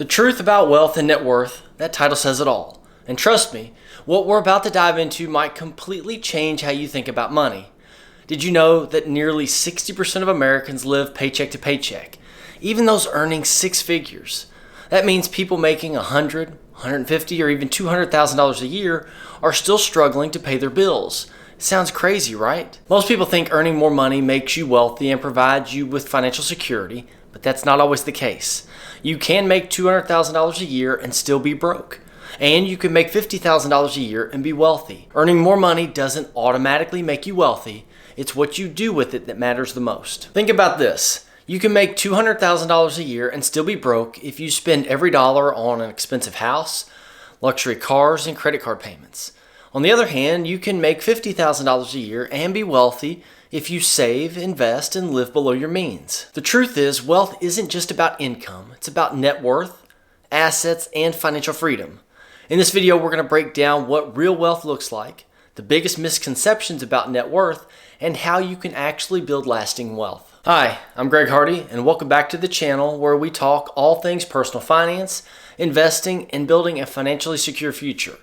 The truth about wealth and net worth, that title says it all. And trust me, what we're about to dive into might completely change how you think about money. Did you know that nearly 60% of Americans live paycheck to paycheck, even those earning six figures? That means people making $100, $150, or even $200,000 a year are still struggling to pay their bills. Sounds crazy, right? Most people think earning more money makes you wealthy and provides you with financial security, but that's not always the case. You can make $200,000 a year and still be broke. And you can make $50,000 a year and be wealthy. Earning more money doesn't automatically make you wealthy. It's what you do with it that matters the most. Think about this. You can make $200,000 a year and still be broke if you spend every dollar on an expensive house, luxury cars, and credit card payments. On the other hand, you can make $50,000 a year and be wealthy if you save, invest, and live below your means. The truth is, wealth isn't just about income. It's about net worth, assets, and financial freedom. In this video, we're going to break down what real wealth looks like, the biggest misconceptions about net worth, and how you can actually build lasting wealth. Hi, I'm Greg Hardy, and welcome back to the channel where we talk all things personal finance, investing, and building a financially secure future.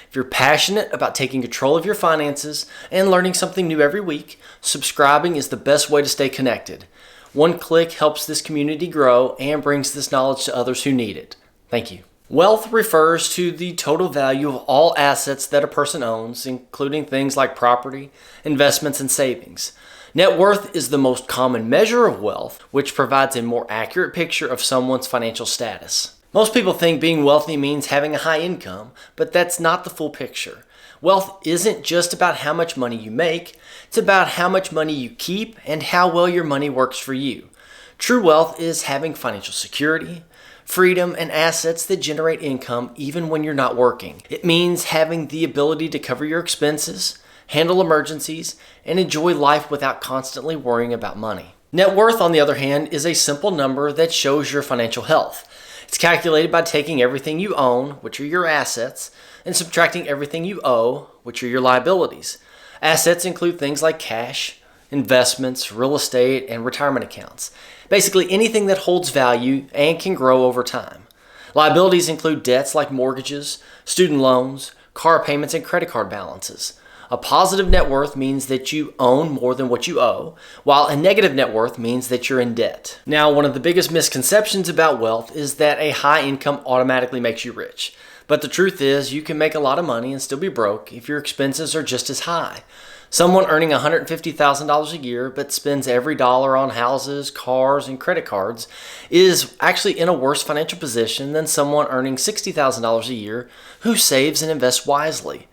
If you're passionate about taking control of your finances and learning something new every week, subscribing is the best way to stay connected. One click helps this community grow and brings this knowledge to others who need it. Thank you. Wealth refers to the total value of all assets that a person owns, including things like property, investments, and savings. Net worth is the most common measure of wealth, which provides a more accurate picture of someone's financial status. Most people think being wealthy means having a high income, but that's not the full picture. Wealth isn't just about how much money you make, it's about how much money you keep and how well your money works for you. True wealth is having financial security, freedom, and assets that generate income even when you're not working. It means having the ability to cover your expenses, handle emergencies, and enjoy life without constantly worrying about money. Net worth, on the other hand, is a simple number that shows your financial health. It's calculated by taking everything you own, which are your assets, and subtracting everything you owe, which are your liabilities. Assets include things like cash, investments, real estate, and retirement accounts. Basically anything that holds value and can grow over time. Liabilities include debts like mortgages, student loans, car payments, and credit card balances. A positive net worth means that you own more than what you owe, while a negative net worth means that you're in debt. Now, one of the biggest misconceptions about wealth is that a high income automatically makes you rich. But the truth is, you can make a lot of money and still be broke if your expenses are just as high. Someone earning $150,000 a year but spends every dollar on houses, cars, and credit cards is actually in a worse financial position than someone earning $60,000 a year who saves and invests wisely.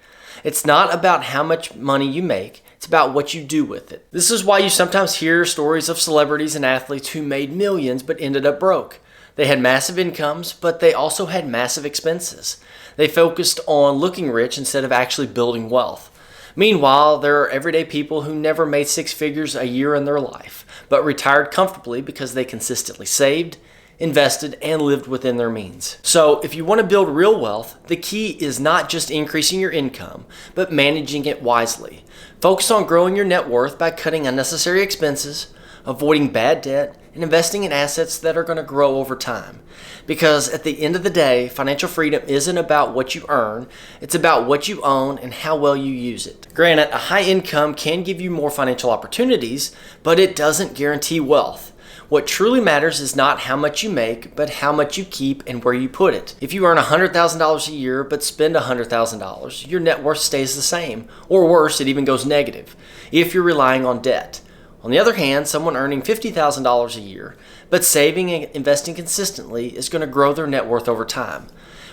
It's not about how much money you make, it's about what you do with it. This is why you sometimes hear stories of celebrities and athletes who made millions but ended up broke. They had massive incomes, but they also had massive expenses. They focused on looking rich instead of actually building wealth. Meanwhile, there are everyday people who never made six figures a year in their life, but retired comfortably because they consistently saved, invested, and lived within their means. So if you want to build real wealth, the key is not just increasing your income, but managing it wisely. Focus on growing your net worth by cutting unnecessary expenses, avoiding bad debt, and investing in assets that are going to grow over time. Because at the end of the day, financial freedom isn't about what you earn, it's about what you own and how well you use it. Granted, a high income can give you more financial opportunities, but it doesn't guarantee wealth. What truly matters is not how much you make, but how much you keep and where you put it. If you earn $100,000 a year but spend $100,000, your net worth stays the same, or worse, it even goes negative, if you're relying on debt. On the other hand, someone earning $50,000 a year but saving and investing consistently is going to grow their net worth over time.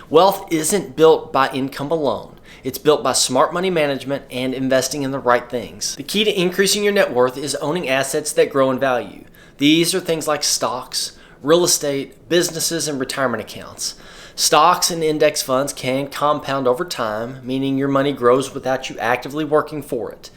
Wealth isn't built by income alone. It's built by smart money management and investing in the right things. The key to increasing your net worth is owning assets that grow in value. These are things like stocks, real estate, businesses, and retirement accounts. Stocks and index funds can compound over time, meaning your money grows without you actively working for it.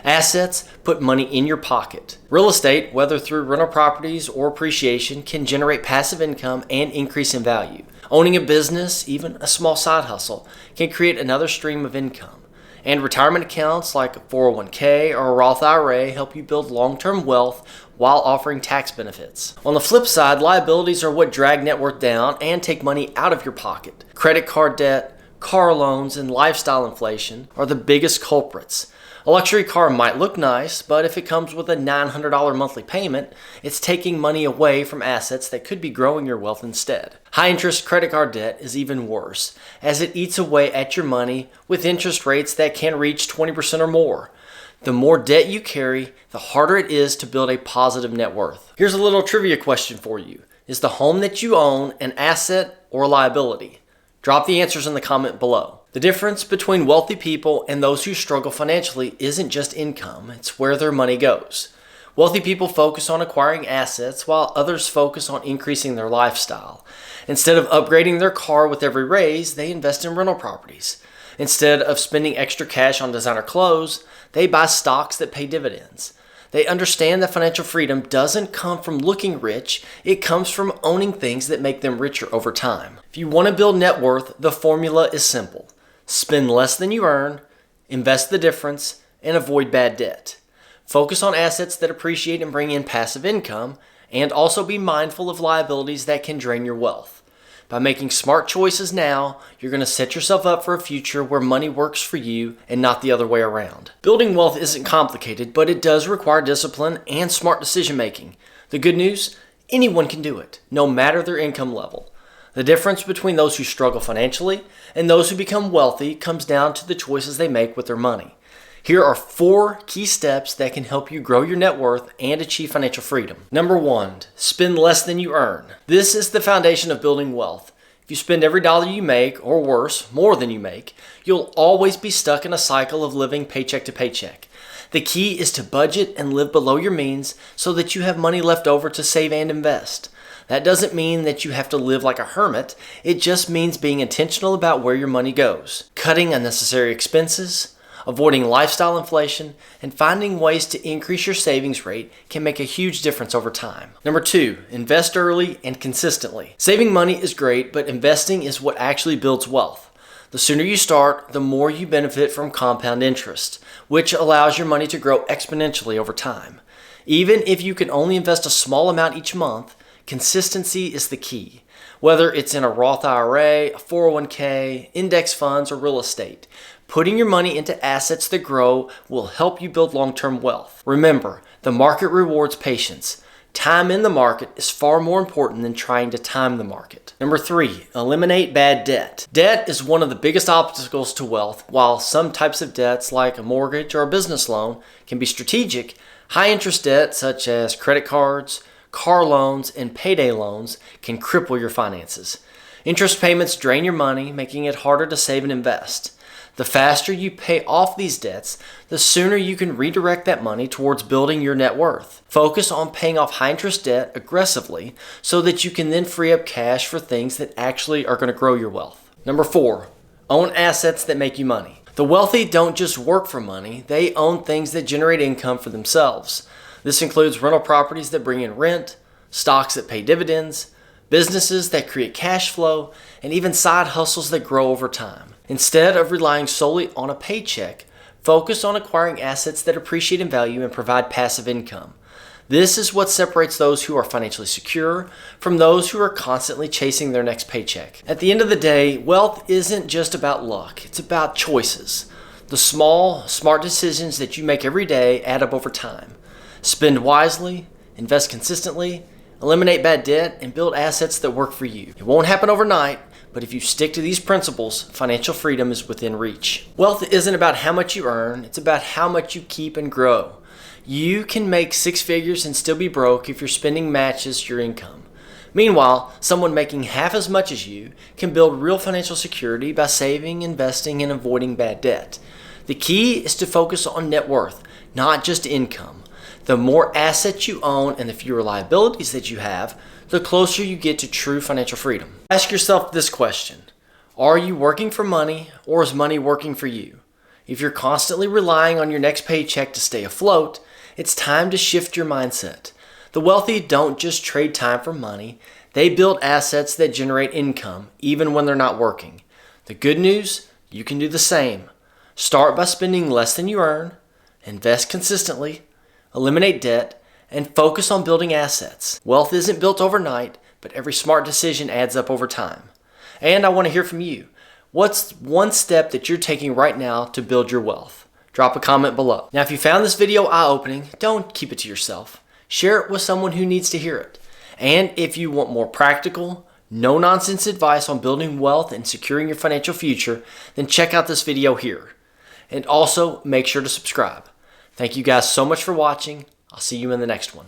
Assets put money in your pocket. Real estate, whether through rental properties or appreciation, can generate passive income and increase in value. Owning a business, even a small side hustle, can create another stream of income. And retirement accounts like a 401k or a Roth IRA help you build long-term wealth while offering tax benefits. On the flip side, liabilities are what drag net worth down and take money out of your pocket. Credit card debt, car loans, and lifestyle inflation are the biggest culprits. A luxury car might look nice, but if it comes with a $900 monthly payment, it's taking money away from assets that could be growing your wealth instead. High interest credit card debt is even worse, as it eats away at your money with interest rates that can reach 20% or more. The more debt you carry, the harder it is to build a positive net worth. Here's a little trivia question for you. Is the home that you own an asset or a liability? Drop the answers in the comment below. The difference between wealthy people and those who struggle financially isn't just income, it's where their money goes. Wealthy people focus on acquiring assets while others focus on increasing their lifestyle. Instead of upgrading their car with every raise, they invest in rental properties. Instead of spending extra cash on designer clothes, they buy stocks that pay dividends. They understand that financial freedom doesn't come from looking rich, it comes from owning things that make them richer over time. If you want to build net worth, the formula is simple. Spend less than you earn, invest the difference, and avoid bad debt. Focus on assets that appreciate and bring in passive income, and also be mindful of liabilities that can drain your wealth. By making smart choices now, you're going to set yourself up for a future where money works for you and not the other way around. Building wealth isn't complicated, but it does require discipline and smart decision making. The good news, anyone can do it, no matter their income level. The difference between those who struggle financially and those who become wealthy comes down to the choices they make with their money. Here are 4 key steps that can help you grow your net worth and achieve financial freedom. Number 1, spend less than you earn. This is the foundation of building wealth. If you spend every dollar you make, or worse, more than you make, you'll always be stuck in a cycle of living paycheck to paycheck. The key is to budget and live below your means so that you have money left over to save and invest. That doesn't mean that you have to live like a hermit. It just means being intentional about where your money goes, cutting unnecessary expenses, avoiding lifestyle inflation, and finding ways to increase your savings rate can make a huge difference over time. Number 2, invest early and consistently. Saving money is great, but investing is what actually builds wealth. The sooner you start, the more you benefit from compound interest, which allows your money to grow exponentially over time. Even if you can only invest a small amount each month, consistency is the key. Whether it's in a Roth IRA, a 401k, index funds, or real estate, putting your money into assets that grow will help you build long-term wealth. Remember, the market rewards patience. Time in the market is far more important than trying to time the market. Number 3, eliminate bad debt. Debt is one of the biggest obstacles to wealth. While some types of debts like a mortgage or a business loan can be strategic, high interest debt such as credit cards, car loans, and payday loans can cripple your finances. Interest payments drain your money, making it harder to save and invest. The faster you pay off these debts, the sooner you can redirect that money towards building your net worth. Focus on paying off high interest debt aggressively so that you can then free up cash for things that actually are going to grow your wealth. Number 4, own assets that make you money. The wealthy don't just work for money, they own things that generate income for themselves. This includes rental properties that bring in rent, stocks that pay dividends, businesses that create cash flow, and even side hustles that grow over time. Instead of relying solely on a paycheck, focus on acquiring assets that appreciate in value and provide passive income. This is what separates those who are financially secure from those who are constantly chasing their next paycheck. At the end of the day, wealth isn't just about luck, it's about choices. The small, smart decisions that you make every day add up over time. Spend wisely, invest consistently, eliminate bad debt, and build assets that work for you. It won't happen overnight, but if you stick to these principles, financial freedom is within reach. Wealth isn't about how much you earn, it's about how much you keep and grow. You can make 6 figures and still be broke if your spending matches your income. Meanwhile, someone making half as much as you can build real financial security by saving, investing, and avoiding bad debt. The key is to focus on net worth, not just income. The more assets you own and the fewer liabilities that you have, the closer you get to true financial freedom. Ask yourself this question: are you working for money, or is money working for you? If you're constantly relying on your next paycheck to stay afloat, it's time to shift your mindset. The wealthy don't just trade time for money, they build assets that generate income even when they're not working. The good news, you can do the same. Start by spending less than you earn, invest consistently, eliminate debt, and focus on building assets. Wealth isn't built overnight, but every smart decision adds up over time. And I want to hear from you. What's one step that you're taking right now to build your wealth? Drop a comment below. Now, if you found this video eye-opening, don't keep it to yourself. Share it with someone who needs to hear it. And if you want more practical, no-nonsense advice on building wealth and securing your financial future, then check out this video here. And also, make sure to subscribe. Thank you guys so much for watching. I'll see you in the next one.